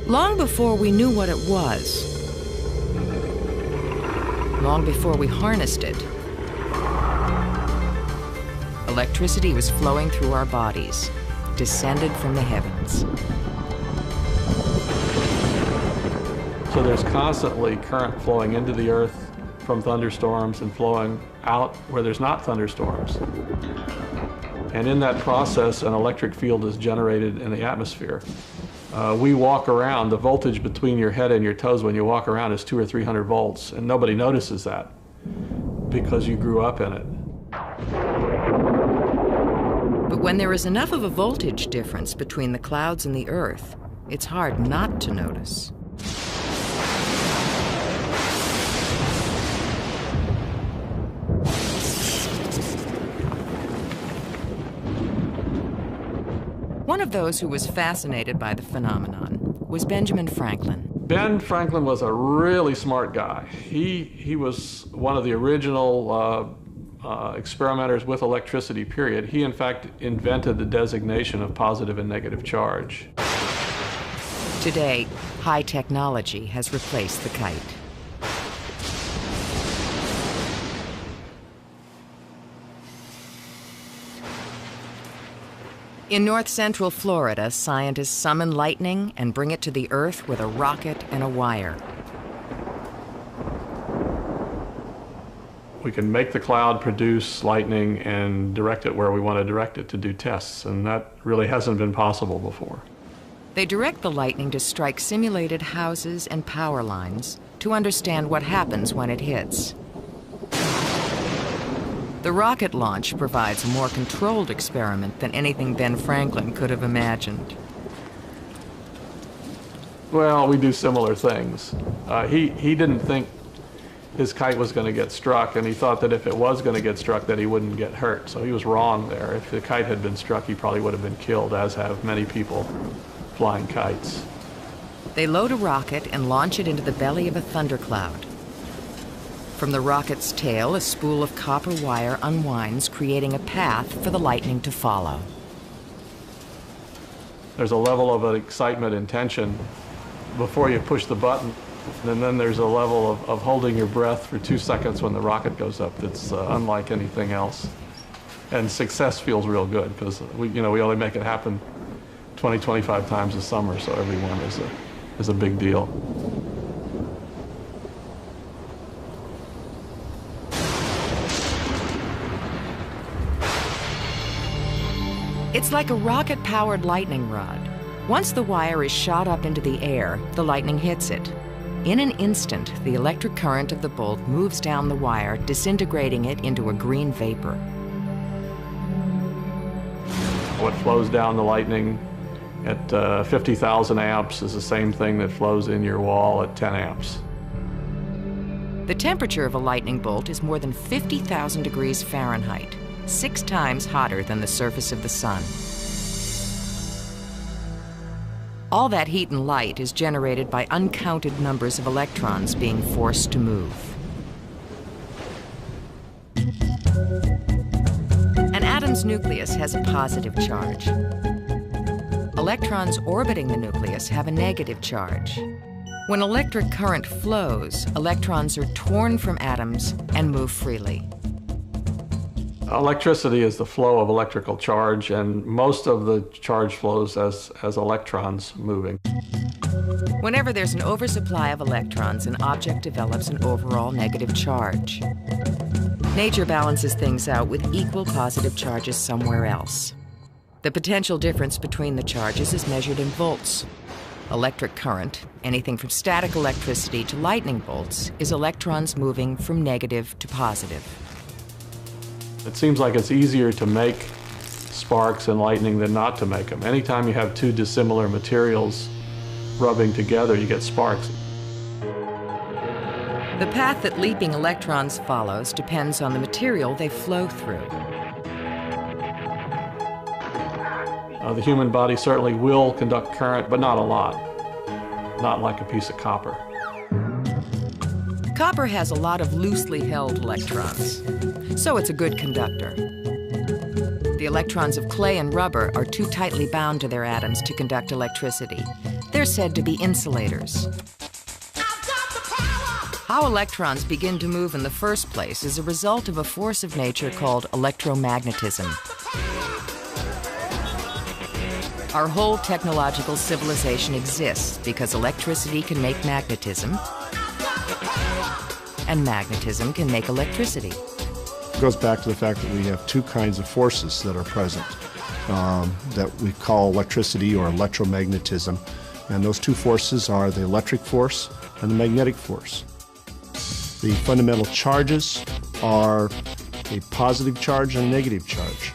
Long before we knew what it was, long before we harnessed it, electricity was flowing through our bodies, descended from the heavens. So there's constantly current flowing into the earth from thunderstorms and flowing out where there's not thunderstorms. And in that process, an electric field is generated in the atmosphere. We walk around, the voltage between your head and your toes when you walk around is 200 or 300 volts, and nobody notices that because you grew up in it. But when there is enough of a voltage difference between the clouds and the Earth, it's hard not to notice. One of those who was fascinated by the phenomenon was Benjamin Franklin. Ben Franklin was a really smart guy. He was one of the original experimenters with electricity, period. He, in fact, invented the designation of positive and negative charge. Today, high technology has replaced the kite. In north-central Florida, scientists summon lightning and bring it to the Earth with a rocket and a wire. We can make the cloud produce lightning and direct it where we want to direct it to do tests, and that really hasn't been possible before. They direct the lightning to strike simulated houses and power lines to understand what happens when it hits. The rocket launch provides a more controlled experiment than anything Ben Franklin could have imagined. Well, we do similar things. He didn't think his kite was going to get struck, and he thought that if it was going to get struck, that he wouldn't get hurt. So he was wrong there. If the kite had been struck, he probably would have been killed, as have many people flying kites. They load a rocket and launch it into the belly of a thundercloud. From the rocket's tail, a spool of copper wire unwinds, creating a path for the lightning to follow. There's a level of excitement and tension before you push the button, and then there's a level of holding your breath for 2 seconds when the rocket goes up that's unlike anything else. And success feels real good because we only make it happen 20, 25 times a summer, so every one is a big deal. It's like a rocket-powered lightning rod. Once the wire is shot up into the air, the lightning hits it. In an instant, the electric current of the bolt moves down the wire, disintegrating it into a green vapor. What flows down the lightning at 50,000 amps is the same thing that flows in your wall at 10 amps. The temperature of a lightning bolt is more than 50,000 degrees Fahrenheit, 6 times hotter than the surface of the sun. All that heat and light is generated by uncounted numbers of electrons being forced to move. An atom's nucleus has a positive charge. Electrons orbiting the nucleus have a negative charge. When electric current flows, electrons are torn from atoms and move freely. Electricity is the flow of electrical charge, and most of the charge flows as electrons moving. Whenever there's an oversupply of electrons, an object develops an overall negative charge. Nature balances things out with equal positive charges somewhere else. The potential difference between the charges is measured in volts. Electric current, anything from static electricity to lightning bolts, is electrons moving from negative to positive. It seems like it's easier to make sparks and lightning than not to make them. Anytime you have two dissimilar materials rubbing together, you get sparks. The path that leaping electrons follows depends on the material they flow through. The human body certainly will conduct current, but not a lot. Not like a piece of copper. Copper has a lot of loosely held electrons, so it's a good conductor. The electrons of clay and rubber are too tightly bound to their atoms to conduct electricity. They're said to be insulators. How electrons begin to move in the first place is a result of a force of nature called electromagnetism. Our whole technological civilization exists because electricity can make magnetism, and magnetism can make electricity. It goes back to the fact that we have two kinds of forces that are present that we call electricity or electromagnetism. And those two forces are the electric force and the magnetic force. The fundamental charges are a positive charge and a negative charge.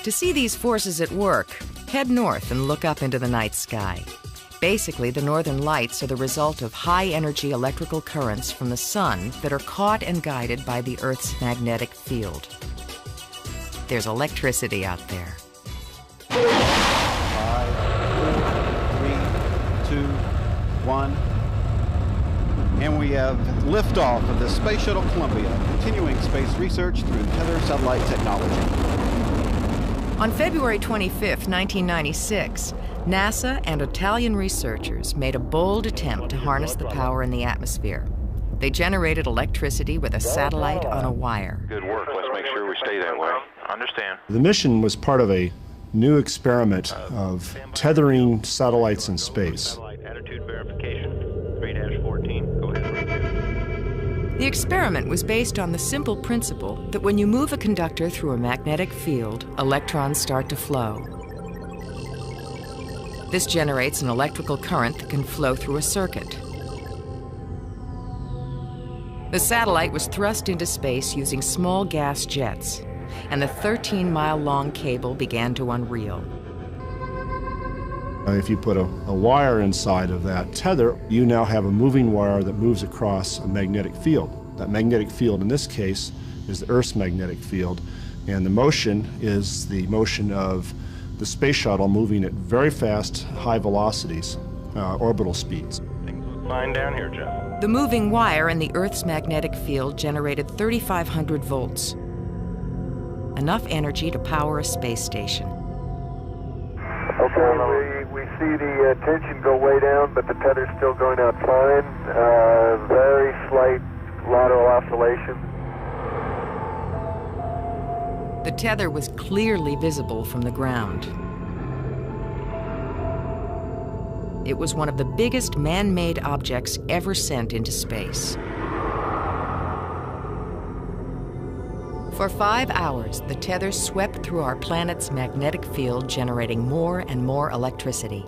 To see these forces at work, head north and look up into the night sky. Basically, the northern lights are the result of high-energy electrical currents from the sun that are caught and guided by the Earth's magnetic field. There's electricity out there. 5, 4, 3, 2, 1. And we have liftoff of the Space Shuttle Columbia, continuing space research through tether satellite technology. On February 25, 1996, NASA and Italian researchers made a bold attempt to harness the power in the atmosphere. They generated electricity with a satellite on a wire. Good work. Let's make sure we stay that way. Understand. The mission was part of a new experiment of tethering satellites in space. Attitude verification, 3-14. Go ahead. The experiment was based on the simple principle that when you move a conductor through a magnetic field, electrons start to flow. This generates an electrical current that can flow through a circuit. The satellite was thrust into space using small gas jets, and the 13-mile-long cable began to unreel. If you put a wire inside of that tether, you now have a moving wire that moves across a magnetic field. That magnetic field in this case is the Earth's magnetic field, and the motion is the motion of the space shuttle moving at very fast, high velocities, orbital speeds. Things look fine down here, Jeff. The moving wire in the Earth's magnetic field generated 3,500 volts, enough energy to power a space station. Okay, we see the tension go way down, but the tether's still going out fine. Very slight lateral oscillation. The tether was clearly visible from the ground. It was one of the biggest man-made objects ever sent into space. For 5 hours, the tether swept through our planet's magnetic field, generating more and more electricity.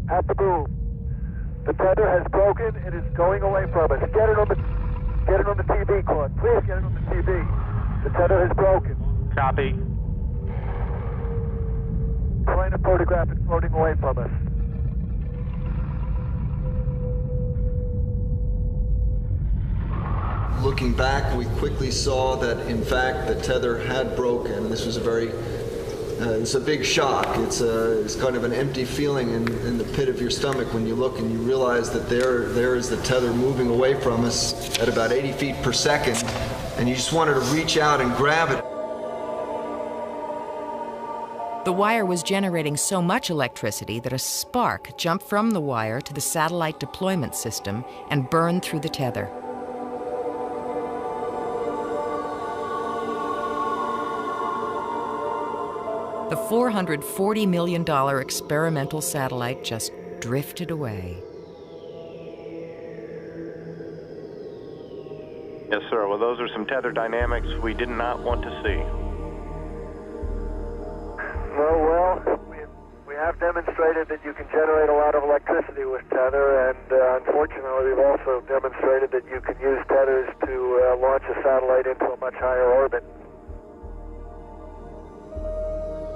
At the boom. The tether has broken. It is going away from us. Get it on the TV, Claude. Please get it on the TV. The tether has broken. Copy. Trying to photograph it floating away from us. Looking back, we quickly saw that, in fact, the tether had broken. This was it's a big shock. It's kind of an empty feeling in the pit of your stomach when you look and you realize that there is the tether moving away from us at about 80 feet per second, and you just wanted to reach out and grab it. The wire was generating so much electricity that a spark jumped from the wire to the satellite deployment system and burned through the tether. The $440 million experimental satellite just drifted away. Yes, sir. Well, those are some tether dynamics we did not want to see. Well, we have demonstrated that you can generate a lot of electricity with tether, and unfortunately we've also demonstrated that you can use tethers to launch a satellite into a much higher orbit.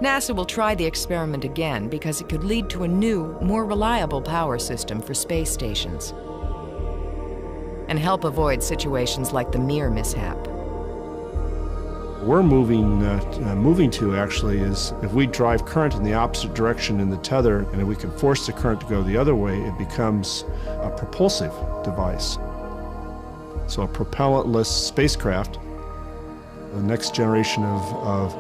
NASA will try the experiment again because it could lead to a new, more reliable power system for space stations and help avoid situations like the Mir mishap. We're moving to actually is if we drive current in the opposite direction in the tether and if we can force the current to go the other way, it becomes a propulsive device. So a propellantless spacecraft, the next generation of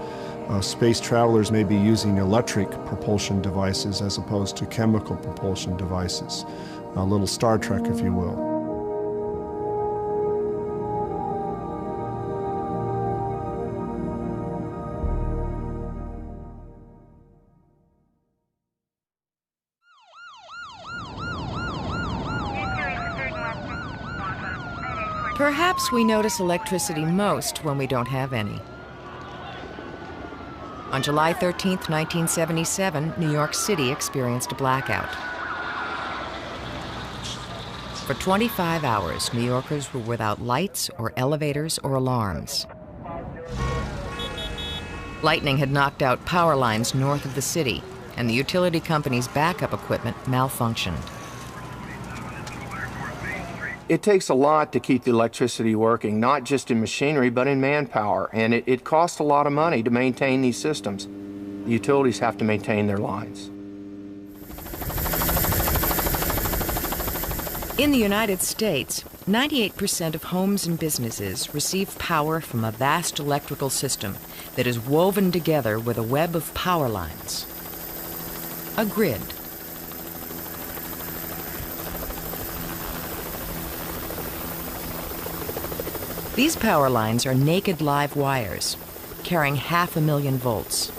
space travelers may be using electric propulsion devices as opposed to chemical propulsion devices. A little Star Trek, if you will. Perhaps we notice electricity most when we don't have any. On July 13, 1977, New York City experienced a blackout. For 25 hours, New Yorkers were without lights or elevators or alarms. Lightning had knocked out power lines north of the city, and the utility company's backup equipment malfunctioned. It takes a lot to keep the electricity working, not just in machinery, but in manpower, and it costs a lot of money to maintain these systems. The utilities have to maintain their lines. In the United States, 98% of homes and businesses receive power from a vast electrical system that is woven together with a web of power lines. A grid. These power lines are naked live wires, carrying 500,000 volts.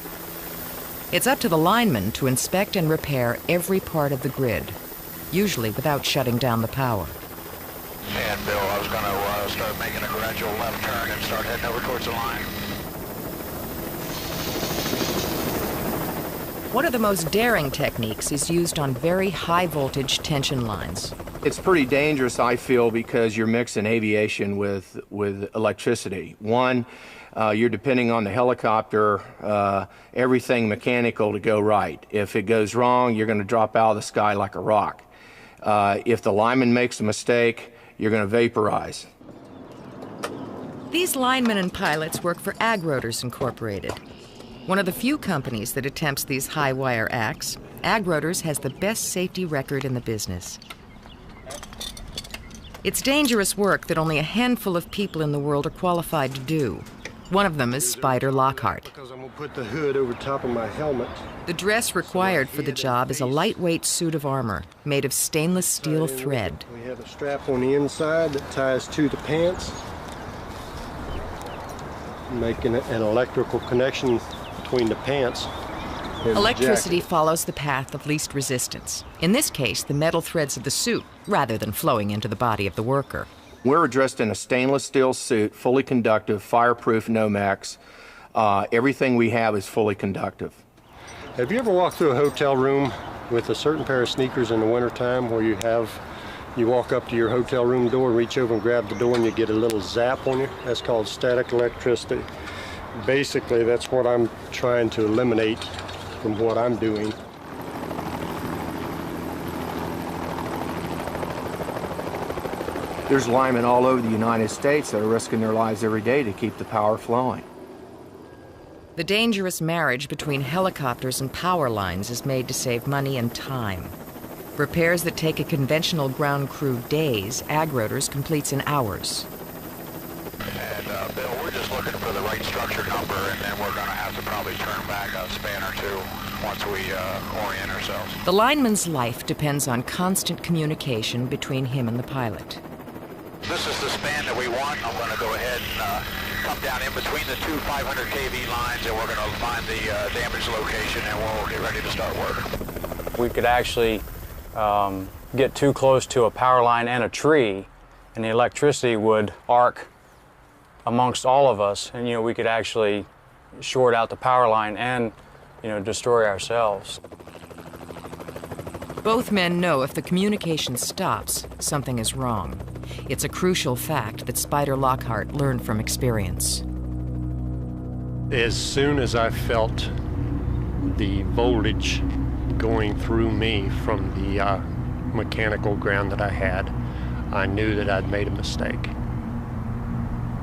It's up to the lineman to inspect and repair every part of the grid, usually without shutting down the power. And Bill, I was going to start making a gradual left turn and start heading over towards the line. One of the most daring techniques is used on very high voltage tension lines. It's pretty dangerous, I feel, because you're mixing aviation with electricity. One, you're depending on the helicopter, everything mechanical to go right. If it goes wrong, you're going to drop out of the sky like a rock. If the lineman makes a mistake, you're going to vaporize. These linemen and pilots work for Ag Rotors Incorporated. One of the few companies that attempts these high-wire acts, Ag Rotors has the best safety record in the business. It's dangerous work that only a handful of people in the world are qualified to do. One of them is Spider Lockhart. Because I'm going to put the hood over top of my helmet. The dress required for the job is a lightweight suit of armor made of stainless steel thread. We have a strap on the inside that ties to the pants, making an electrical connection between the pants and Electricity the jacket. follows the path of least resistance. In this case, the metal threads of the suit, rather than flowing into the body of the worker. We're dressed in a stainless steel suit, fully conductive, fireproof, Nomex. Everything we have is fully conductive. Have you ever walked through a hotel room with a certain pair of sneakers in the wintertime where you walk up to your hotel room door, reach over and grab the door, and you get a little zap on you? That's called static electricity. Basically, that's what I'm trying to eliminate from what I'm doing. There's linemen all over the United States that are risking their lives every day to keep the power flowing. The dangerous marriage between helicopters and power lines is made to save money and time. Repairs that take a conventional ground crew days, Ag Rotors completes in hours. And Bill, we're just looking for the right structure number, and then we're going to have to probably turn back a span or two once we orient ourselves. The lineman's life depends on constant communication between him and the pilot. This is the span that we want. I'm going to go ahead and come down in between the two 500 kV lines, and we're going to find the damage location, and we'll get ready to start work. We could actually get too close to a power line and a tree, and the electricity would arc amongst all of us, and we could actually short out the power line and destroy ourselves. Both men know if the communication stops, something is wrong. It's a crucial fact that Spider Lockhart learned from experience. As soon as I felt the voltage going through me from the mechanical ground that I had, I knew that I'd made a mistake.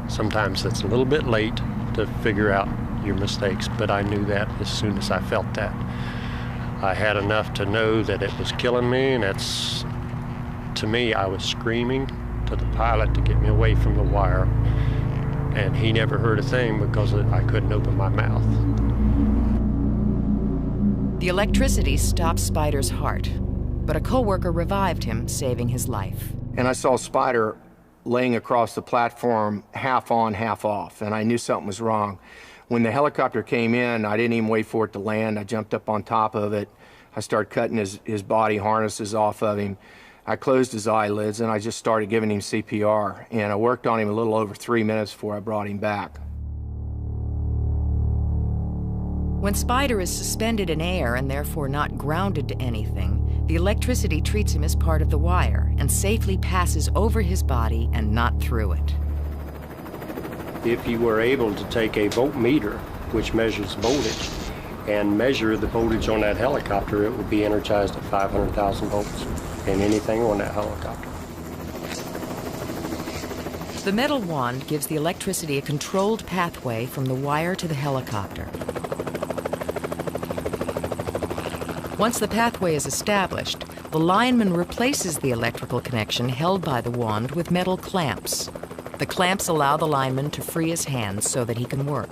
Sometimes it's a little bit late to figure out your mistakes, but I knew that as soon as I felt that. I had enough to know that it was killing me, and that's, to me, I was screaming to the pilot to get me away from the wire, and he never heard a thing because I couldn't open my mouth. The electricity stopped Spider's heart, but a coworker revived him, saving his life. And I saw Spider laying across the platform, half on, half off, and I knew something was wrong. When the helicopter came in, I didn't even wait for it to land. I jumped up on top of it. I started cutting his body harnesses off of him. I closed his eyelids, and I just started giving him CPR. And I worked on him a little over 3 minutes before I brought him back. When Spider is suspended in air and therefore not grounded to anything, the electricity treats him as part of the wire and safely passes over his body and not through it. If you were able to take a voltmeter, which measures voltage, and measure the voltage on that helicopter, it would be energized at 500,000 volts in anything on that helicopter. The metal wand gives the electricity a controlled pathway from the wire to the helicopter. Once the pathway is established, the lineman replaces the electrical connection held by the wand with metal clamps. The clamps allow the lineman to free his hands so that he can work.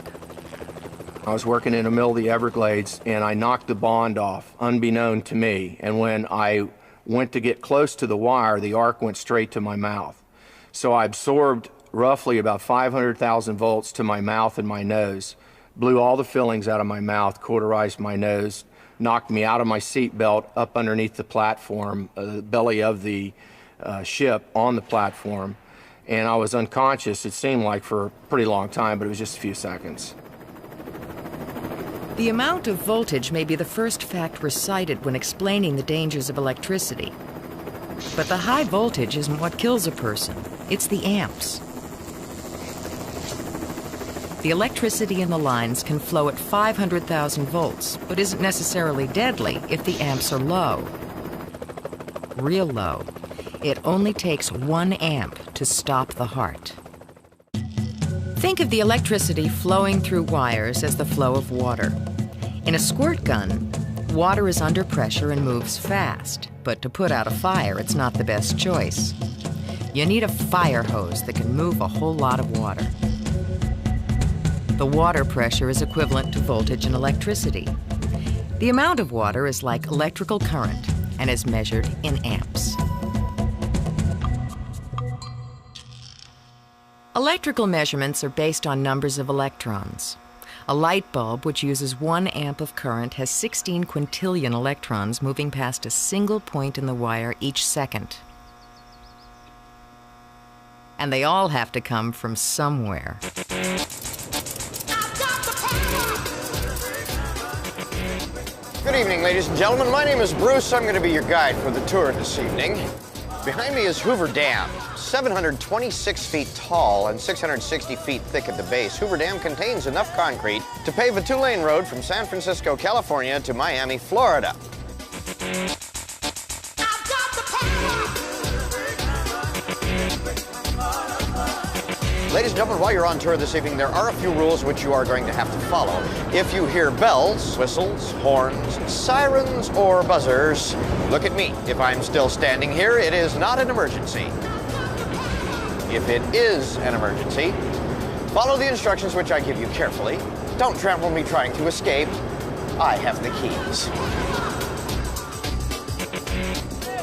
I was working in the middle of the Everglades, and I knocked the bond off, unbeknown to me. And when I went to get close to the wire, the arc went straight to my mouth. So I absorbed roughly about 500,000 volts to my mouth and my nose, blew all the fillings out of my mouth, cauterized my nose, knocked me out of my seat belt up underneath the platform, the belly of the ship on the platform. And I was unconscious, it seemed like, for a pretty long time, but it was just a few seconds. The amount of voltage may be the first fact recited when explaining the dangers of electricity. But the high voltage isn't what kills a person, it's the amps. The electricity in the lines can flow at 500,000 volts, but isn't necessarily deadly if the amps are low. Real low. It only takes 1 amp to stop the heart. Think of the electricity flowing through wires as the flow of water. In a squirt gun, water is under pressure and moves fast, but to put out a fire, it's not the best choice. You need a fire hose that can move a whole lot of water. The water pressure is equivalent to voltage in electricity. The amount of water is like electrical current and is measured in amps. Electrical measurements are based on numbers of electrons. A light bulb, which uses 1 amp of current, has 16 quintillion electrons moving past a single point in the wire each second. And they all have to come from somewhere. Good evening, ladies and gentlemen. My name is Bruce. I'm going to be your guide for the tour this evening. Behind me is Hoover Dam, 726 feet tall and 660 feet thick at the base. Hoover Dam contains enough concrete to pave a 2-lane road from San Francisco, California to Miami, Florida. Ladies and gentlemen, while you're on tour this evening, there are a few rules which you are going to have to follow. If you hear bells, whistles, horns, sirens, or buzzers, look at me. If I'm still standing here, it is not an emergency. If it is an emergency, follow the instructions which I give you carefully. Don't trample me trying to escape. I have the keys.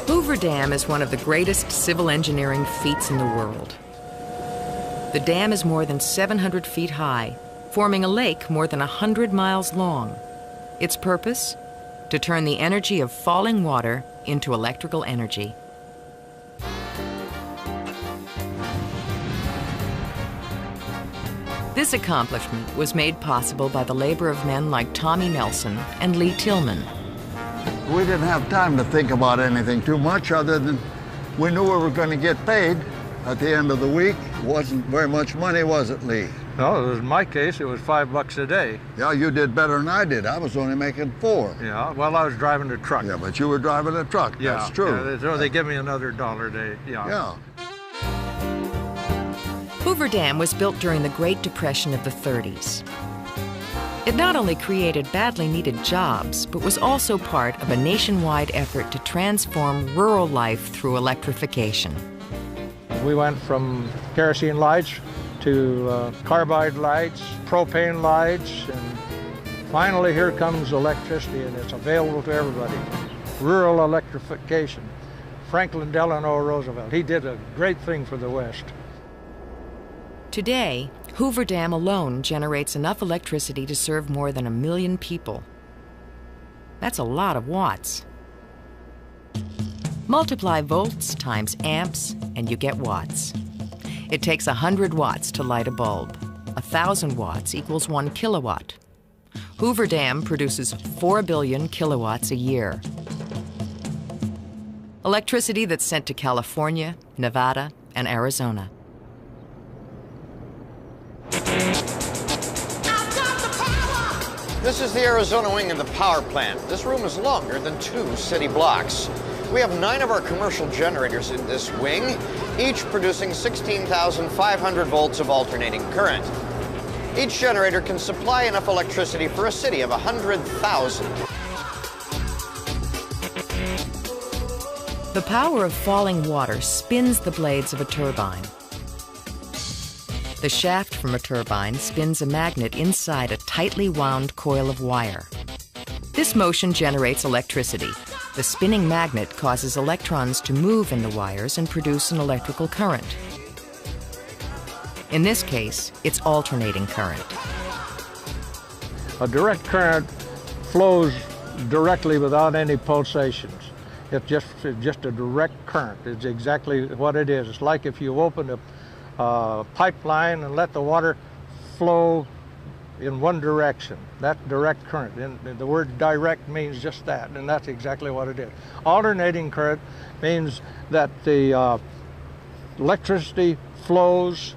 Hoover Dam is one of the greatest civil engineering feats in the world. The dam is more than 700 feet high, forming a lake more than 100 miles long. Its purpose? To turn the energy of falling water into electrical energy. This accomplishment was made possible by the labor of men like Tommy Nelson and Lee Tillman. We didn't have time to think about anything too much other than we knew we were going to get paid at the end of the week. It wasn't very much money, was it, Lee? No, in my case, it was $5 a day. Yeah, you did better than I did. I was only making 4. Yeah, well, I was driving a truck. Yeah, but you were driving a truck. Yeah, that's true. Yeah, so they give me another $1 a day. Yeah. Hoover Dam was built during the Great Depression of the 30s. It not only created badly needed jobs, but was also part of a nationwide effort to transform rural life through electrification. We went from kerosene lights to carbide lights, propane lights, and Finally, here comes electricity, and it's available to everybody. Rural electrification. Franklin Delano Roosevelt, he did a great thing for the West. Today, Hoover Dam alone generates enough electricity to serve more than 1 million people. That's a lot of watts. Multiply volts times amps, and you get watts. It takes 100 watts to light a bulb. 1,000 watts equals 1 kilowatt. Hoover Dam produces 4 billion kilowatts a year. Electricity that's sent to California, Nevada, and Arizona. This is the Arizona wing of the power plant. This room is longer than 2 city blocks. We have 9 of our commercial generators in this wing, each producing 16,500 volts of alternating current. Each generator can supply enough electricity for a city of 100,000. The power of falling water spins the blades of a turbine. The shaft from a turbine spins a magnet inside a tightly wound coil of wire. This motion generates electricity. The spinning magnet causes electrons to move in the wires and produce an electrical current. In this case, it's alternating current. A direct current flows directly without any pulsations. It's just a direct current. It's exactly what it is. It's like if you open a pipeline and let the water flow in one direction. That's direct current. And the word direct means just that, and that's exactly what it is. Alternating current means that the electricity flows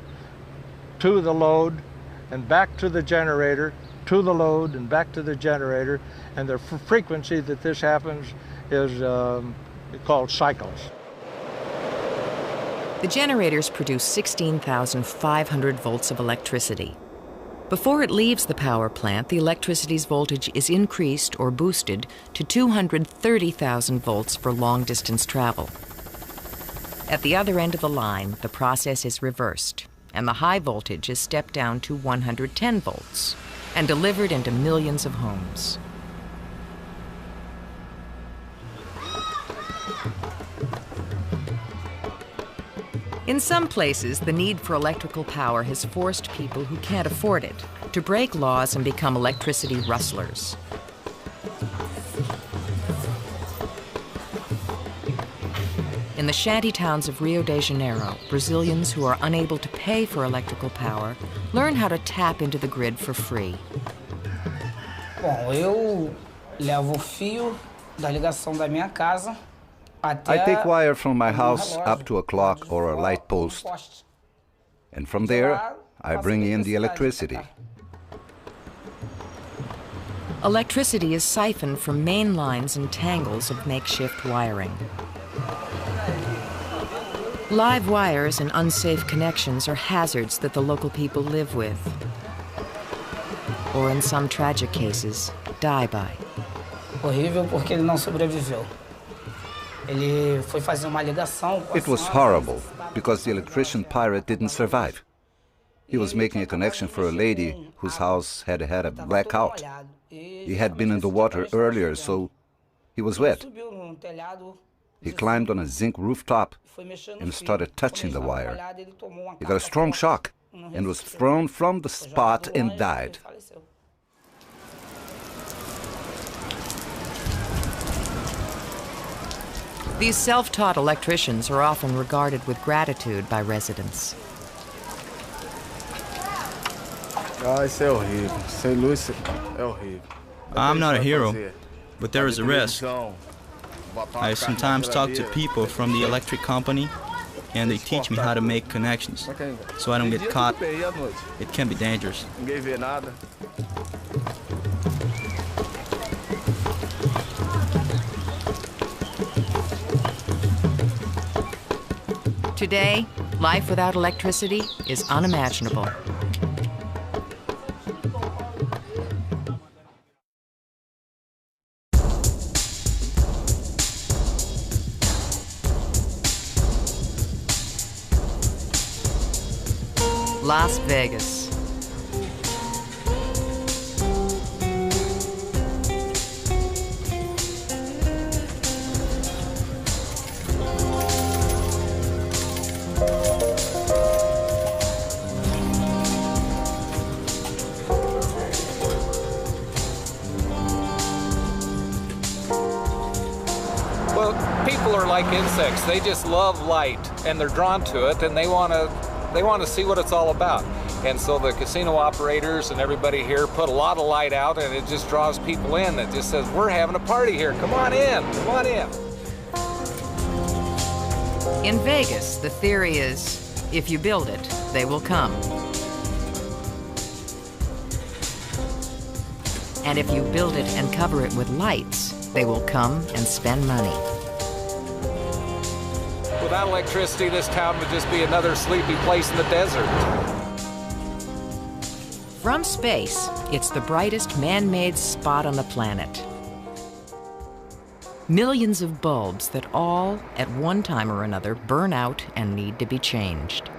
to the load and back to the generator, to the load and back to the generator, and the frequency that this happens is called cycles. The generators produce 16,500 volts of electricity. Before it leaves the power plant, the electricity's voltage is increased or boosted to 230,000 volts for long-distance travel. At the other end of the line, the process is reversed, and the high voltage is stepped down to 110 volts and delivered into millions of homes. In some places, the need for electrical power has forced people who can't afford it to break laws and become electricity rustlers. In the shanty towns of Rio de Janeiro, Brazilians who are unable to pay for electrical power learn how to tap into the grid for free. Bom, eu levo o fio da ligação da minha casa. I take wire from my house up to a clock or a light post, and from there I bring in the electricity. Electricity is siphoned from main lines and tangles of makeshift wiring. Live wires and unsafe connections are hazards that the local people live with, or in some tragic cases, die by. Horrível porque ele não sobreviveu. It was horrible because the electrician pirate didn't survive. He was making a connection for a lady whose house had had a blackout. He had been in the water earlier, so he was wet. He climbed on a zinc rooftop and started touching the wire. He got a strong shock and was thrown from the spot and died. These self-taught electricians are often regarded with gratitude by residents. I'm not a hero, but there is a risk. I sometimes talk to people from the electric company, and they teach me how to make connections, so I don't get caught. It can be dangerous. Today, life without electricity is unimaginable. Las Vegas. Well, people are like insects. They just love light, and they're drawn to it, and they want to see what it's all about. And so the casino operators and everybody here put a lot of light out, and it just draws people in. It just says, we're having a party here. Come on in. Come on in. In Vegas, the theory is, if you build it, they will come. And if you build it and cover it with lights, they will come and spend money. Without electricity, this town would just be another sleepy place in the desert. From space, it's the brightest man-made spot on the planet. Millions of bulbs that all, at one time or another, burn out and need to be changed.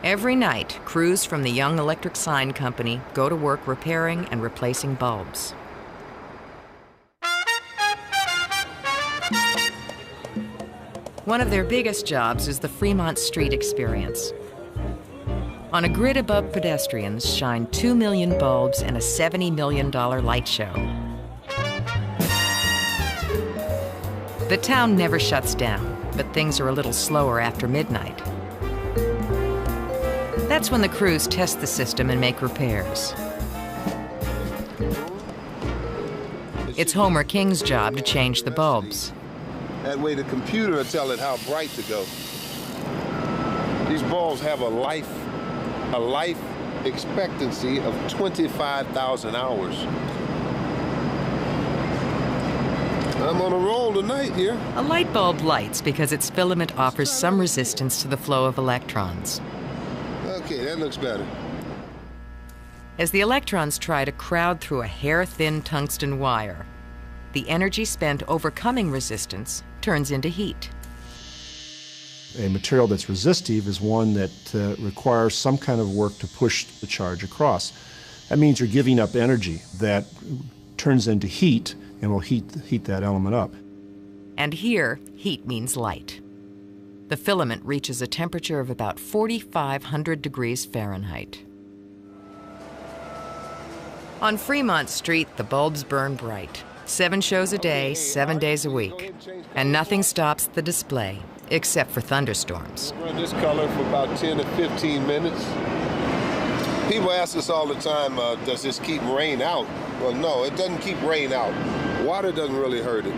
Every night, crews from the Young Electric Sign Company go to work repairing and replacing bulbs. One of their biggest jobs is the Fremont Street experience. On a grid above pedestrians shine 2 million bulbs and a $70 million light show. The town never shuts down, but things are a little slower after midnight. That's when the crews test the system and make repairs. It's Homer King's job to change the bulbs. That way the computer will tell it how bright to go. These bulbs have a life expectancy of 25,000 hours. I'm on a roll tonight here. A light bulb lights because its filament offers some resistance to the flow of electrons. Okay, that looks better. As the electrons try to crowd through a hair-thin tungsten wire, the energy spent overcoming resistance turns into heat. A material that's resistive is one that requires some kind of work to push the charge across. That means you're giving up energy that turns into heat and will heat that element up. And here, heat means light. The filament reaches a temperature of about 4,500 degrees Fahrenheit. On Fremont Street, the bulbs burn bright. 7 shows a day, 7 days a week. And nothing stops the display, except for thunderstorms. We'll run this color for about 10 to 15 minutes. People ask us all the time, does this keep rain out? Well, no, it doesn't keep rain out. Water doesn't really hurt it.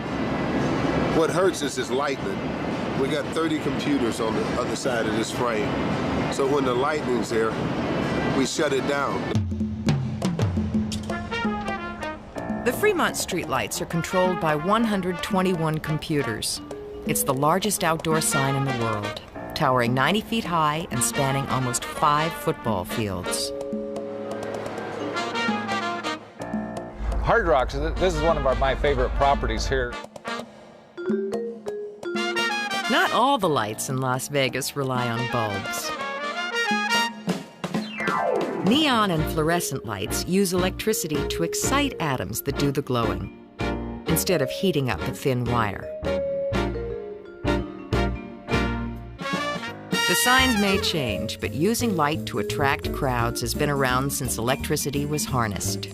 What hurts us is lightning. We got 30 computers on the other side of this frame. So when the lightning's there, we shut it down. The Fremont streetlights are controlled by 121 computers. It's the largest outdoor sign in the world, towering 90 feet high and spanning almost 5 football fields. Hard Rock, this is one of my favorite properties here. Not all the lights in Las Vegas rely on bulbs. Neon and fluorescent lights use electricity to excite atoms that do the glowing, instead of heating up a thin wire. The signs may change, but using light to attract crowds has been around since electricity was harnessed.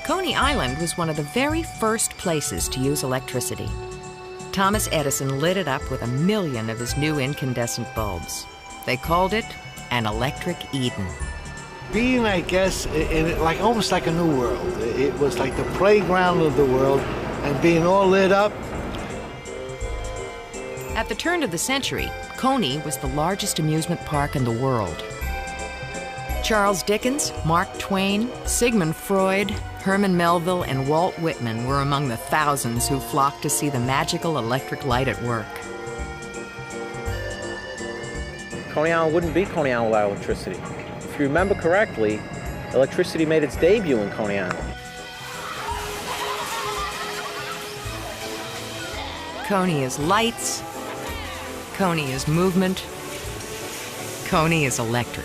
Coney Island was one of the very first places to use electricity. Thomas Edison lit it up with 1 million of his new incandescent bulbs. They called it an electric Eden. Being, I guess, like almost like a new world. It was like the playground of the world, and being all lit up. At the turn of the century, Coney was the largest amusement park in the world. Charles Dickens, Mark Twain, Sigmund Freud, Herman Melville, and Walt Whitman were among the thousands who flocked to see the magical electric light at work. Coney Island wouldn't be Coney Island without electricity. If you remember correctly, electricity made its debut in Coney Island. Coney is lights, Coney is movement, Coney is electric.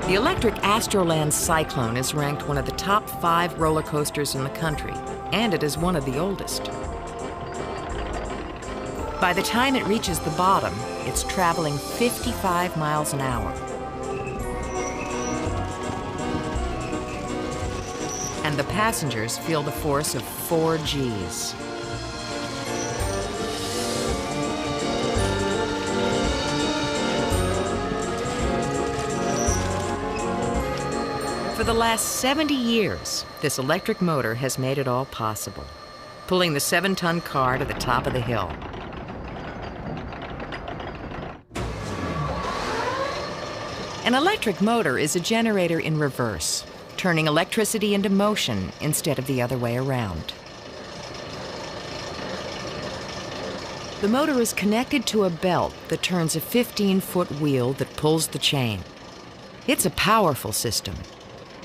The electric Astroland Cyclone is ranked one of the top 5 roller coasters in the country, and it is one of the oldest. By the time it reaches the bottom, it's traveling 55 miles an hour. And the passengers feel the force of 4 Gs. For the last 70 years, this electric motor has made it all possible, pulling the 7-ton car to the top of the hill. An electric motor is a generator in reverse, turning electricity into motion instead of the other way around. The motor is connected to a belt that turns a 15-foot wheel that pulls the chain. It's a powerful system.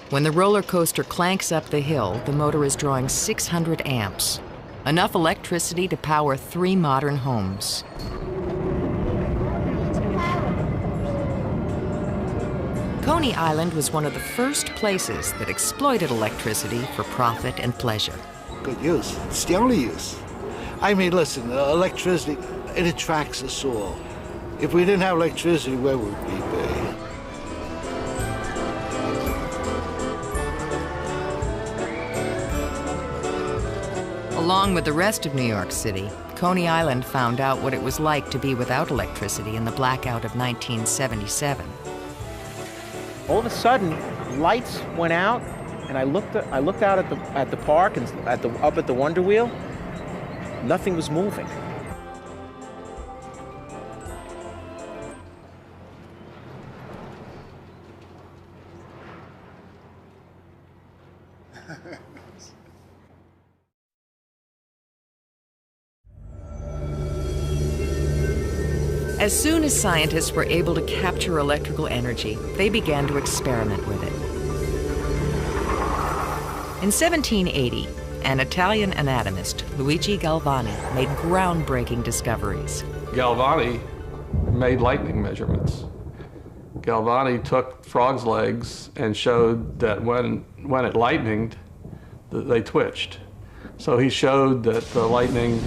When the roller coaster clanks up the hill, the motor is drawing 600 amps, enough electricity to power 3 modern homes. Coney Island was one of the first places that exploited electricity for profit and pleasure. Good use. It's the only use. I mean, listen, electricity, it attracts us all. If we didn't have electricity, where would we be? Along with the rest of New York City, Coney Island found out what it was like to be without electricity in the blackout of 1977. All of a sudden, lights went out, and I looked out at the park and up at the Wonder Wheel. Nothing was moving. As soon as scientists were able to capture electrical energy, they began to experiment with it. In 1780, an Italian anatomist, Luigi Galvani, made groundbreaking discoveries. Galvani made lightning measurements. Galvani took frogs' legs and showed that when it lightened, they twitched. So he showed that the lightning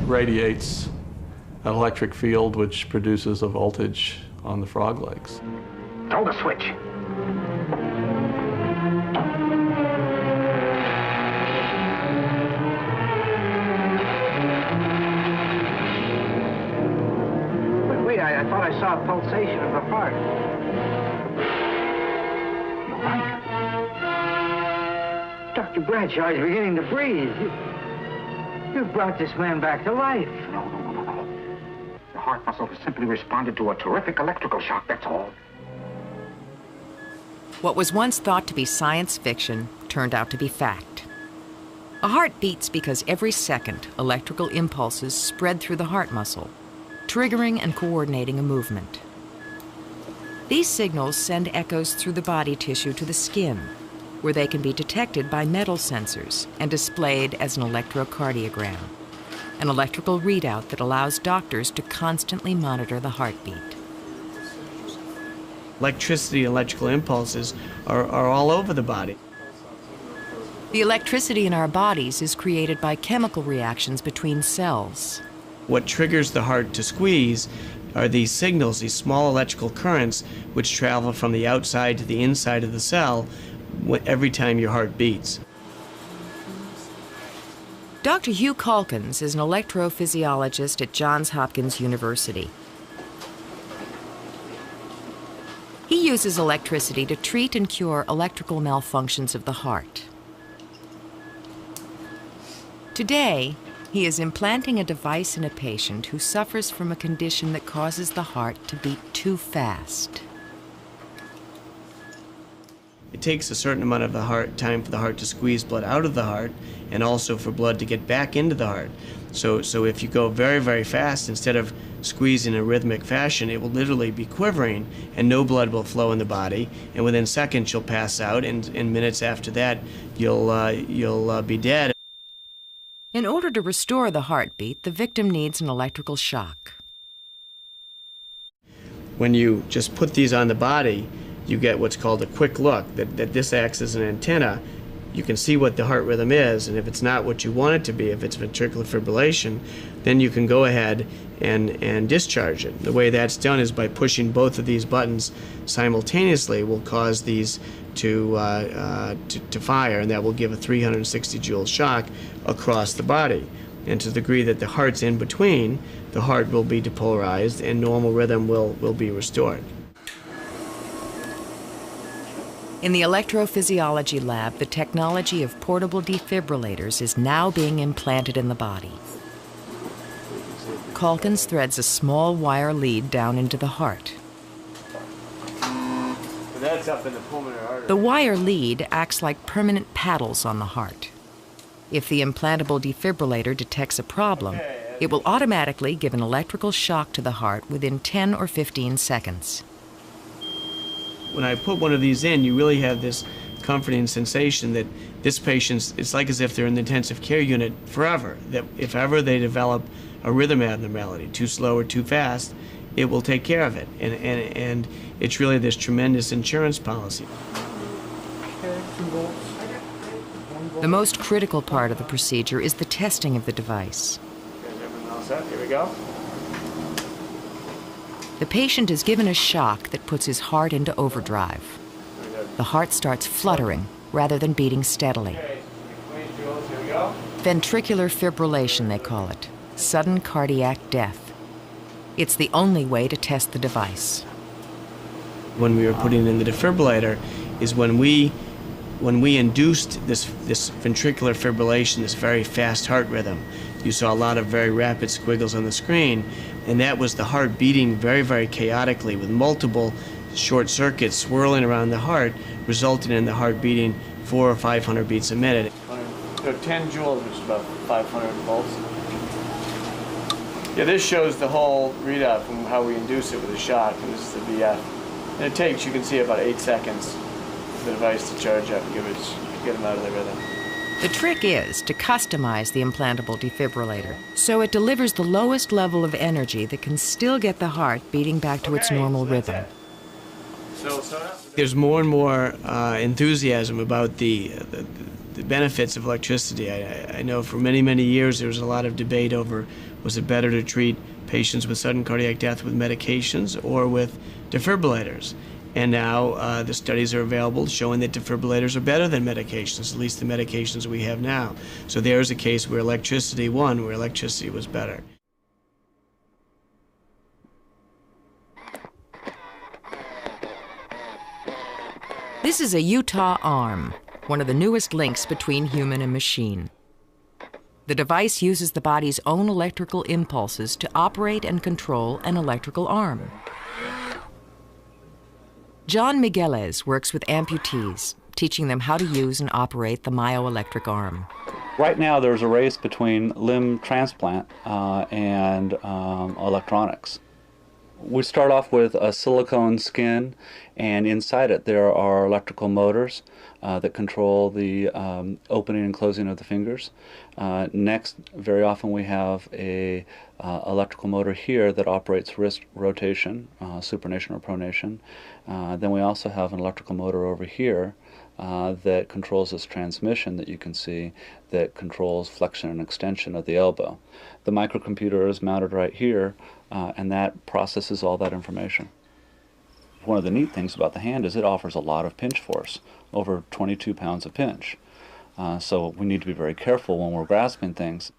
radiates an electric field which produces a voltage on the frog legs. Throw the switch. Wait, I thought I saw a pulsation of the heart. You're right. Dr. Bradshaw is beginning to breathe. You brought this man back to life. No. The heart muscle has simply responded to a terrific electrical shock, that's all. What was once thought to be science fiction turned out to be fact. A heart beats because every second electrical impulses spread through the heart muscle, triggering and coordinating a movement. These signals send echoes through the body tissue to the skin, where they can be detected by metal sensors and displayed as an electrocardiogram, an electrical readout that allows doctors to constantly monitor the heartbeat. Electricity, electrical impulses are all over the body. The electricity in our bodies is created by chemical reactions between cells. What triggers the heart to squeeze are these signals, these small electrical currents, which travel from the outside to the inside of the cell every time your heart beats. Dr. Hugh Calkins is an electrophysiologist at Johns Hopkins University. He uses electricity to treat and cure electrical malfunctions of the heart. Today, he is implanting a device in a patient who suffers from a condition that causes the heart to beat too fast. It takes a certain amount of time for the heart to squeeze blood out of the heart, and also for blood to get back into the heart. So if you go very, very fast, instead of squeezing in a rhythmic fashion, it will literally be quivering, and no blood will flow in the body, and within seconds you'll pass out, and in minutes after that you'll be dead. In order to restore the heartbeat, the victim needs an electrical shock. When you just put these on the body, you get what's called a quick look, that this acts as an antenna. you can see what the heart rhythm is, and if it's not what you want it to be, if it's ventricular fibrillation, then you can go ahead and discharge it. The way that's done is by pushing both of these buttons simultaneously will cause these to fire, and that will give a 360 joule shock across the body. And to the degree that the heart's in between, the heart will be depolarized and normal rhythm will be restored. In the electrophysiology lab, the technology of portable defibrillators is now being implanted in the body. Calkins threads a small wire lead down into the heart. That's up in the pulmonary artery. The wire lead acts like permanent paddles on the heart. If the implantable defibrillator detects a problem, it will automatically give an electrical shock to the heart within 10 or 15 seconds. When I put one of these in, you really have this comforting sensation that this patient, it's like as if they're in the intensive care unit forever, that if ever they develop a rhythm abnormality, too slow or too fast, it will take care of it. And it's really this tremendous insurance policy. The most critical part of the procedure is the testing of the device. Everything all set? Here we go. The patient is given a shock that puts his heart into overdrive. The heart starts fluttering rather than beating steadily. Ventricular fibrillation, they call it. Sudden cardiac death. It's the only way to test the device. When we were putting in the defibrillator is when we induced this ventricular fibrillation, this very fast heart rhythm. You saw a lot of very rapid squiggles on the screen, and that was the heart beating very, very chaotically with multiple short circuits swirling around the heart, resulting in the heart beating 400 or 500 beats a minute. So 10 joules, which is about 500 volts. Yeah, this shows the whole readout from how we induce it with a shock, and this is the VF. And it takes, you can see, about 8 seconds for the device to charge up and get them out of the rhythm. The trick is to customize the implantable defibrillator so it delivers the lowest level of energy that can still get the heart beating back to its normal rhythm. There's more and more enthusiasm about the benefits of electricity. I know for many, many years there was a lot of debate over was it better to treat patients with sudden cardiac death with medications or with defibrillators. And now the studies are available showing that defibrillators are better than medications, at least the medications we have now. So there's a case where electricity won, where electricity was better. This is a Utah arm, one of the newest links between human and machine. The device uses the body's own electrical impulses to operate and control an electrical arm. John Migueles works with amputees, teaching them how to use and operate the myoelectric arm. Right now there's a race between limb transplant and electronics. We start off with a silicone skin, and inside it there are electrical motors that control the opening and closing of the fingers. Next, very often we have a electrical motor here that operates wrist rotation, supination or pronation. Then we also have an electrical motor over here that controls this transmission that you can see that controls flexion and extension of the elbow. The microcomputer is mounted right here, and that processes all that information. One of the neat things about the hand is it offers a lot of pinch force, over 22 pounds of pinch. So we need to be very careful when we're grasping things.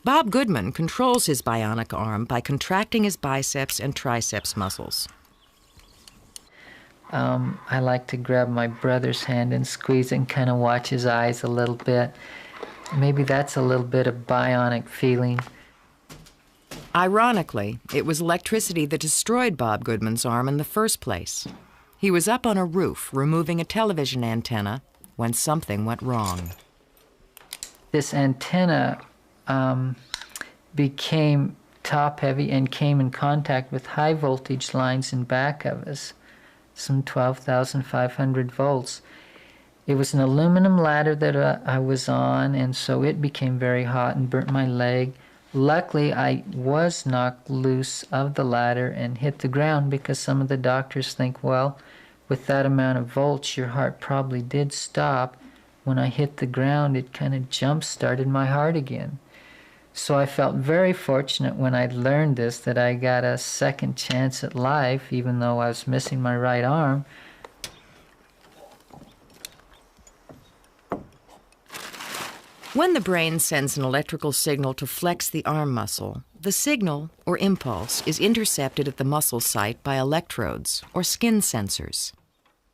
Bob Goodman controls his bionic arm by contracting his biceps and triceps muscles. I like to grab my brother's hand and squeeze it and kind of watch his eyes a little bit. Maybe that's a little bit of bionic feeling. Ironically, it was electricity that destroyed Bob Goodman's arm in the first place. He was up on a roof removing a television antenna when something went wrong. This antenna became top-heavy and came in contact with high voltage lines in back of us, some 12,500 volts. It was an aluminum ladder that I was on, and so it became very hot and burnt my leg. Luckily, I was knocked loose of the ladder and hit the ground because some of the doctors think, well, with that amount of volts, your heart probably did stop. When I hit the ground, it kind of jump-started my heart again. So I felt very fortunate when I learned this, that I got a second chance at life, even though I was missing my right arm. When the brain sends an electrical signal to flex the arm muscle, the signal, or impulse, is intercepted at the muscle site by electrodes, or skin sensors.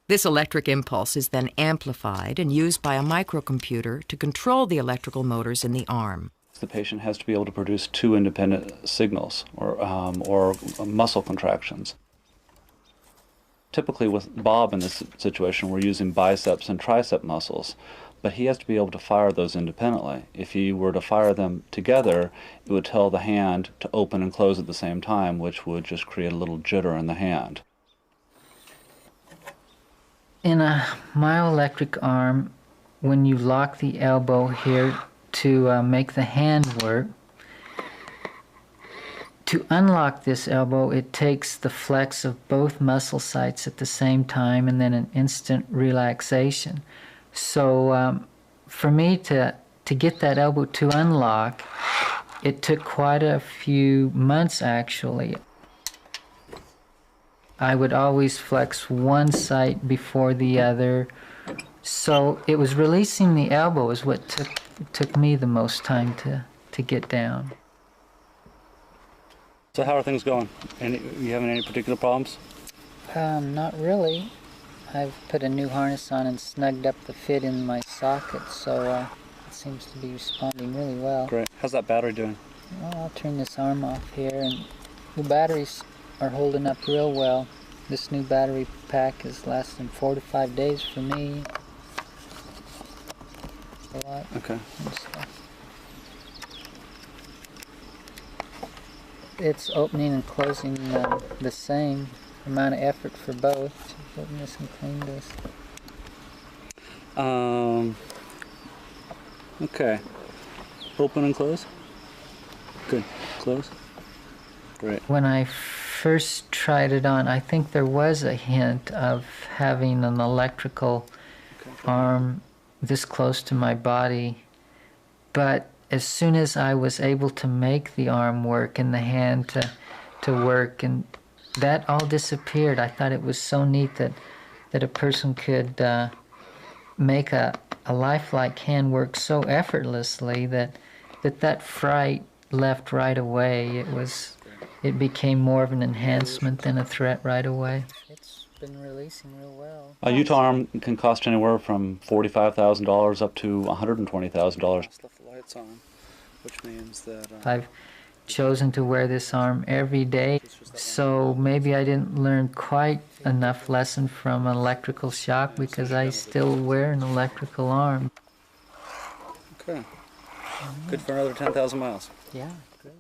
This electric impulse is then amplified and used by a microcomputer to control the electrical motors in the arm. The patient has to be able to produce two independent signals, or muscle contractions. Typically with Bob in this situation, we're using biceps and tricep muscles, but he has to be able to fire those independently. If he were to fire them together, it would tell the hand to open and close at the same time, which would just create a little jitter in the hand. In a myoelectric arm, when you lock the elbow here to make the hand work, to unlock this elbow, it takes the flex of both muscle sites at the same time and then an instant relaxation. So for me to get that elbow to unlock, it took quite a few months actually. I would always flex one site before the other. So it was releasing the elbow is what took me the most time to get down. So how are things going? You having any particular problems? Not really. I've put a new harness on and snugged up the fit in my socket, so it seems to be responding really well. Great. How's that battery doing? Well, I'll turn this arm off here, and the batteries are holding up real well. This new battery pack is lasting 4 to 5 days for me. A lot. Okay. It's opening and closing the same amount of effort for both. Open this and clean this. Okay. Open and close? Good. Close? Great. When I first tried it on, I think there was a hint of having an electrical arm this close to my body, but as soon as I was able to make the arm work and the hand to work, and that all disappeared. I thought it was so neat that a person could make a lifelike hand work so effortlessly that fright left right away. It became more of an enhancement than a threat right away. It's been releasing real well. A Utah arm can cost anywhere from $45,000 up to $120,000. Left the lights on, which means that I've chosen to wear this arm every day, so maybe I didn't learn quite enough lesson from an electrical shock because I still wear an electrical arm. Okay. Good for another 10,000 miles. Yeah, great.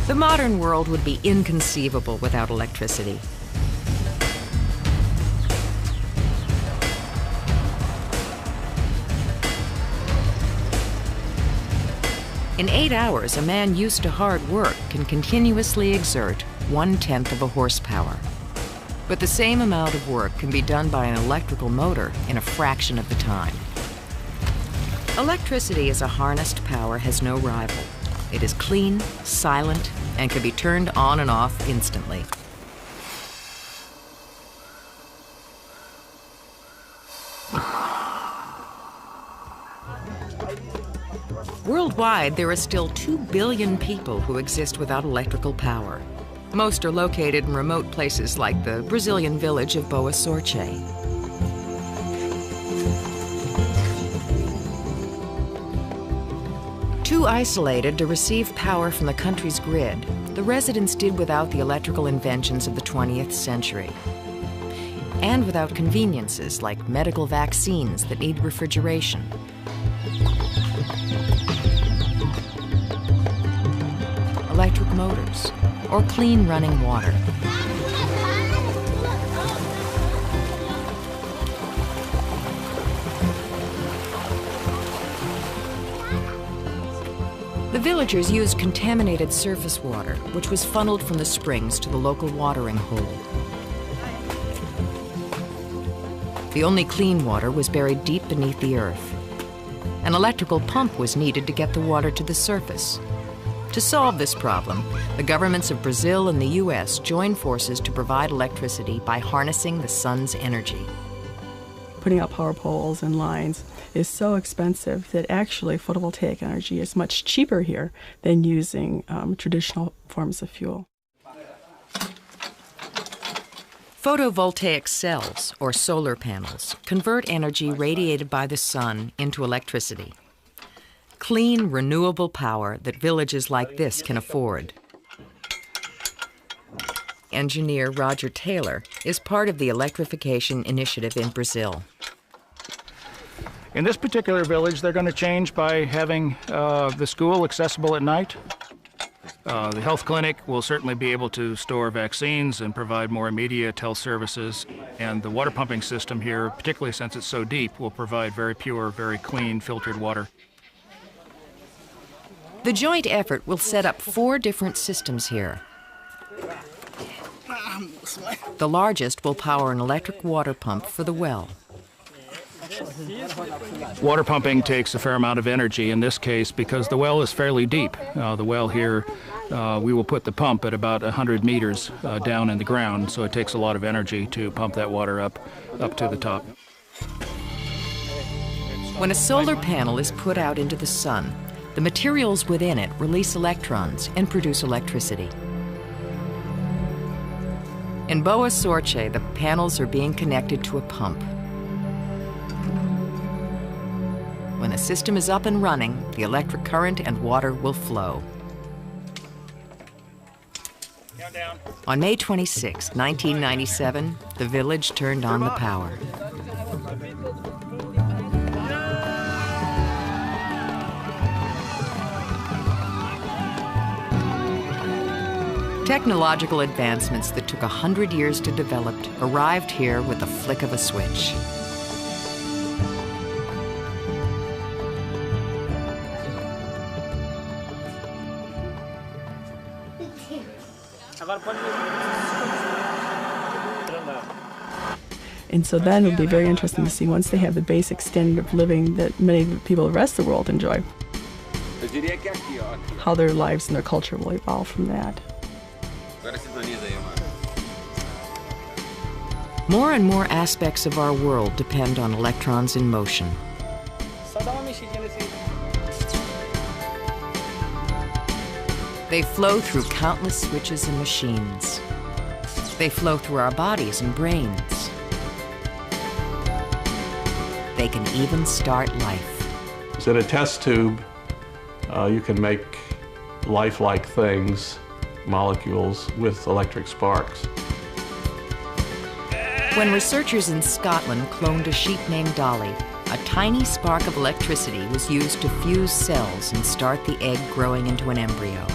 The modern world would be inconceivable without electricity. In 8 hours, a man used to hard work can continuously exert 1/10 of a horsepower. But the same amount of work can be done by an electrical motor in a fraction of the time. Electricity as a harnessed power has no rival. It is clean, silent, and can be turned on and off instantly. Worldwide, there are still 2 billion people who exist without electrical power. Most are located in remote places like the Brazilian village of Boa Sorte. Too isolated to receive power from the country's grid, the residents did without the electrical inventions of the 20th century. And without conveniences like medical vaccines that need refrigeration. Electric motors, or clean running water. The villagers used contaminated surface water, which was funneled from the springs to the local watering hole. The only clean water was buried deep beneath the earth. An electrical pump was needed to get the water to the surface. To solve this problem, the governments of Brazil and the US joined forces to provide electricity by harnessing the sun's energy. Putting out power poles and lines is so expensive that actually photovoltaic energy is much cheaper here than using traditional forms of fuel. Photovoltaic cells, or solar panels, convert energy radiated by the sun into electricity. Clean, renewable power that villages like this can afford. Engineer Roger Taylor is part of the electrification initiative in Brazil. In this particular village, they're going to change by having the school accessible at night. The health clinic will certainly be able to store vaccines and provide more immediate health services. And the water pumping system here, particularly since it's so deep, will provide very pure, very clean, filtered water. The joint effort will set up 4 different systems here. The largest will power an electric water pump for the well. Water pumping takes a fair amount of energy in this case because the well is fairly deep. The well here, we will put the pump at about 100 meters down in the ground, so it takes a lot of energy to pump that water up to the top. When a solar panel is put out into the sun, the materials within it release electrons and produce electricity. In Boa Sorte, the panels are being connected to a pump. When the system is up and running, the electric current and water will flow. On May 26, 1997, the village turned on the power. Technological advancements that took 100 years to develop arrived here with the flick of a switch. And so then it would be very interesting to see, once they have the basic standard of living that many people of the rest of the world enjoy, how their lives and their culture will evolve from that. More and more aspects of our world depend on electrons in motion. They flow through countless switches and machines. They flow through our bodies and brains. They can even start life. In a test tube, you can make lifelike things, molecules, with electric sparks. When researchers in Scotland cloned a sheep named Dolly, a tiny spark of electricity was used to fuse cells and start the egg growing into an embryo.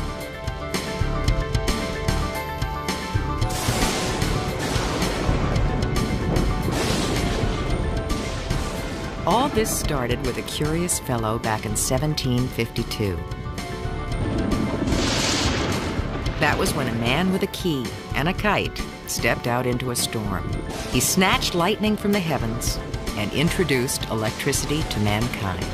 All this started with a curious fellow back in 1752. That was when a man with a key and a kite stepped out into a storm. He snatched lightning from the heavens and introduced electricity to mankind.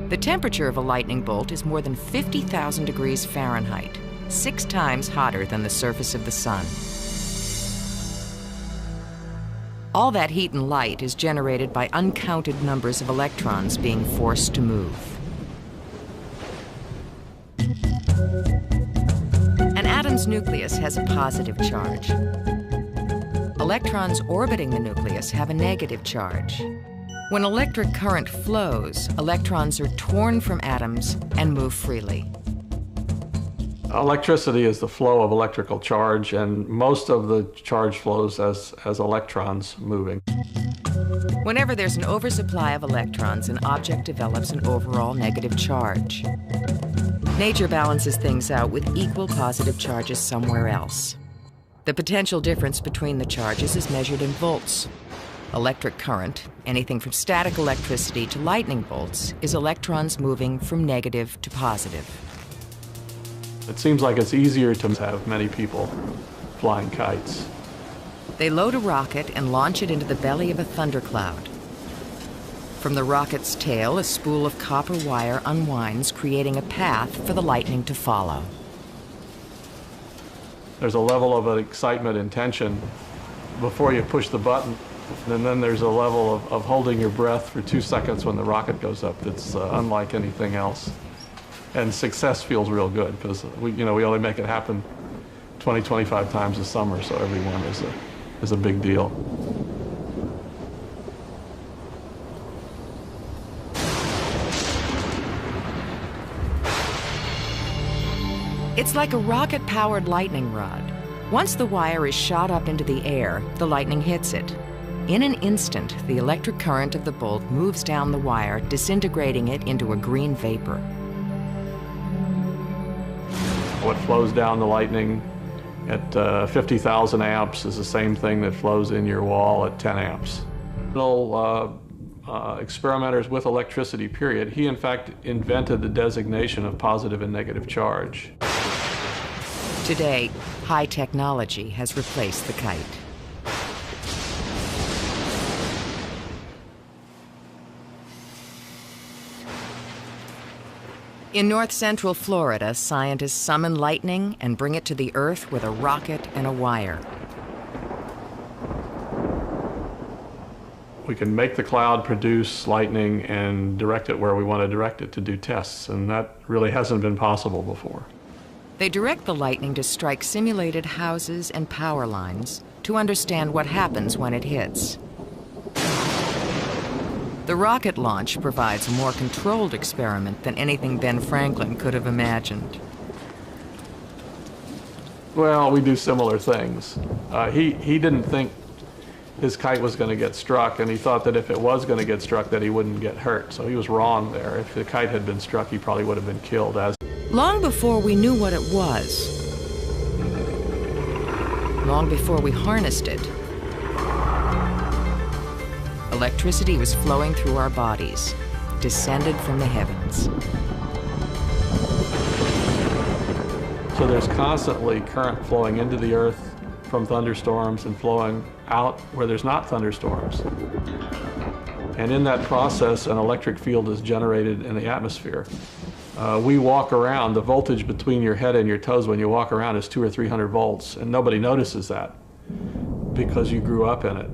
The temperature of a lightning bolt is more than 50,000 degrees Fahrenheit, 6 times hotter than the surface of the sun. All that heat and light is generated by uncounted numbers of electrons being forced to move. An atom's nucleus has a positive charge. Electrons orbiting the nucleus have a negative charge. When electric current flows, electrons are torn from atoms and move freely. Electricity is the flow of electrical charge, and most of the charge flows as electrons moving. Whenever there's an oversupply of electrons, an object develops an overall negative charge. Nature balances things out with equal positive charges somewhere else. The potential difference between the charges is measured in volts. Electric current, anything from static electricity to lightning bolts, is electrons moving from negative to positive. It seems like it's easier to have many people flying kites. They load a rocket and launch it into the belly of a thundercloud. From the rocket's tail, a spool of copper wire unwinds, creating a path for the lightning to follow. There's a level of excitement and tension before you push the button, and then there's a level of holding your breath for 2 seconds when the rocket goes up that's unlike anything else. And success feels real good because we only make it happen 20, 25 times a summer, so every one is a big deal. It's like a rocket-powered lightning rod. Once the wire is shot up into the air, the lightning hits it. In an instant, the electric current of the bolt moves down the wire, disintegrating it into a green vapor. What flows down the lightning at 50,000 amps is the same thing that flows in your wall at 10 amps. Experimenters with electricity, period, he in fact invented the designation of positive and negative charge. Today, high technology has replaced the kite. In north-central Florida, scientists summon lightning and bring it to the Earth with a rocket and a wire. We can make the cloud produce lightning and direct it where we want to direct it to do tests, and that really hasn't been possible before. They direct the lightning to strike simulated houses and power lines to understand what happens when it hits. The rocket launch provides a more controlled experiment than anything Ben Franklin could have imagined. Well, we do similar things. He didn't think his kite was going to get struck, and he thought that if it was going to get struck that he wouldn't get hurt. So he was wrong there. If the kite had been struck, he probably would have been killed. Long before we knew what it was, long before we harnessed it, electricity was flowing through our bodies, descended from the heavens. So there's constantly current flowing into the earth from thunderstorms and flowing out where there's not thunderstorms. And in that process, an electric field is generated in the atmosphere. We walk around, the voltage between your head and your toes when you walk around is 200 or 300 volts, and nobody notices that because you grew up in it.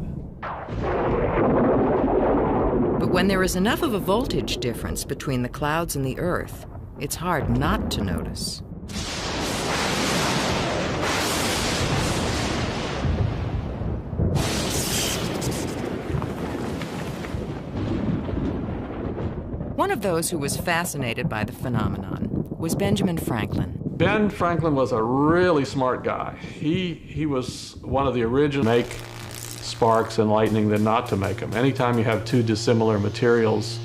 But when there is enough of a voltage difference between the clouds and the Earth, it's hard not to notice. One of those who was fascinated by the phenomenon was Benjamin Franklin. Ben Franklin was a really smart guy. He was one of the original make sparks and lightning than not to make them. Anytime you have two dissimilar materials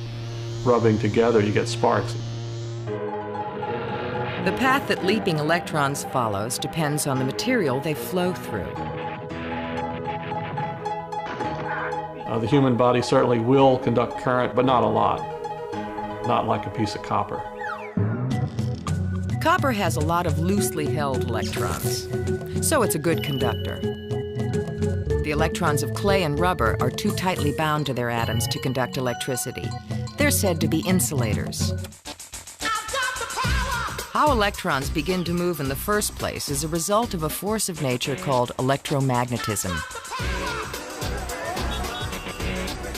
rubbing together, you get sparks. The path that leaping electrons follows depends on the material they flow through. The human body certainly will conduct current, but not a lot. Not like a piece of copper. Copper has a lot of loosely held electrons, so it's a good conductor. The electrons of clay and rubber are too tightly bound to their atoms to conduct electricity. They're said to be insulators. How electrons begin to move in the first place is a result of a force of nature called electromagnetism.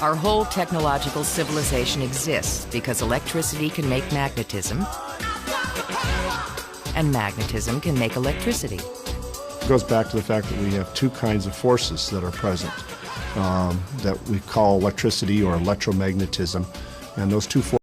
Our whole technological civilization exists because electricity can make magnetism, and magnetism can make electricity. It goes back to the fact that we have two kinds of forces that are present that we call electricity or electromagnetism, and those two forces